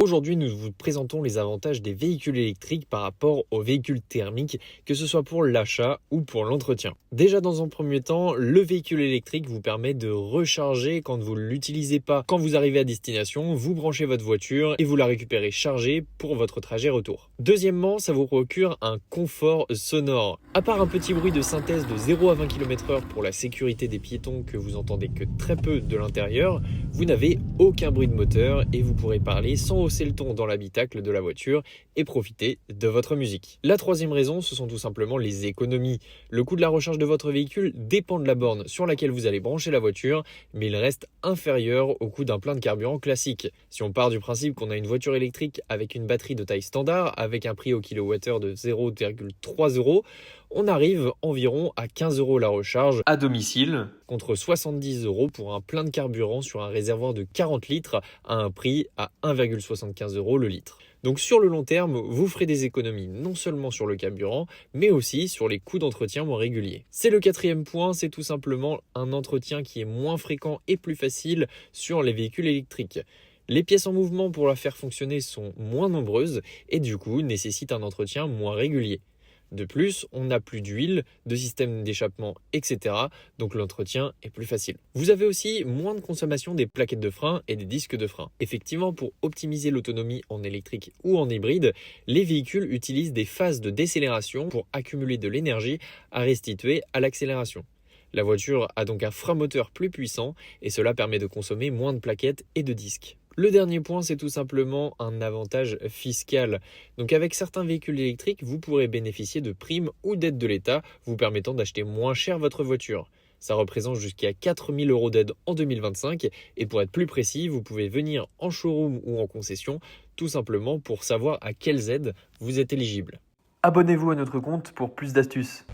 Aujourd'hui, nous vous présentons les avantages des véhicules électriques par rapport aux véhicules thermiques, que ce soit pour l'achat ou pour l'entretien. Déjà dans un premier temps, le véhicule électrique vous permet de recharger quand vous ne l'utilisez pas. Quand vous arrivez à destination, vous branchez votre voiture et vous la récupérez chargée pour votre trajet retour. Deuxièmement, ça vous procure un confort sonore. À part un petit bruit de synthèse de 0 à 20 km/h pour la sécurité des piétons que vous entendez que très peu de l'intérieur, vous n'avez aucun bruit de moteur et vous pourrez parler sans hausser le ton dans l'habitacle de la voiture et profiter de votre musique. La troisième raison, ce sont tout simplement les économies. Le coût de la recharge de votre véhicule dépend de la borne sur laquelle vous allez brancher la voiture, mais il reste inférieur au coût d'un plein de carburant classique. Si on part du principe qu'on a une voiture électrique avec une batterie de taille standard, avec un prix au kilowattheure de 0,3 €, on arrive environ à 15 € la recharge à domicile, contre 70 € pour un plein de carburant sur un réservoir de 40 litres à un prix à 1,75 € le litre. Donc sur le long terme, vous ferez des économies non seulement sur le carburant, mais aussi sur les coûts d'entretien moins réguliers. C'est le quatrième point, c'est tout simplement un entretien qui est moins fréquent et plus facile sur les véhicules électriques. Les pièces en mouvement pour la faire fonctionner sont moins nombreuses et du coup nécessitent un entretien moins régulier. De plus, on n'a plus d'huile, de système d'échappement, etc. Donc l'entretien est plus facile. Vous avez aussi moins de consommation des plaquettes de frein et des disques de frein. Effectivement, pour optimiser l'autonomie en électrique ou en hybride, les véhicules utilisent des phases de décélération pour accumuler de l'énergie à restituer à l'accélération. La voiture a donc un frein moteur plus puissant et cela permet de consommer moins de plaquettes et de disques. Le dernier point, c'est tout simplement un avantage fiscal. Donc avec certains véhicules électriques, vous pourrez bénéficier de primes ou d'aides de l'État vous permettant d'acheter moins cher votre voiture. Ça représente jusqu'à 4 000 € d'aide en 2025 et pour être plus précis, vous pouvez venir en showroom ou en concession tout simplement pour savoir à quelles aides vous êtes éligible. Abonnez-vous à notre compte pour plus d'astuces.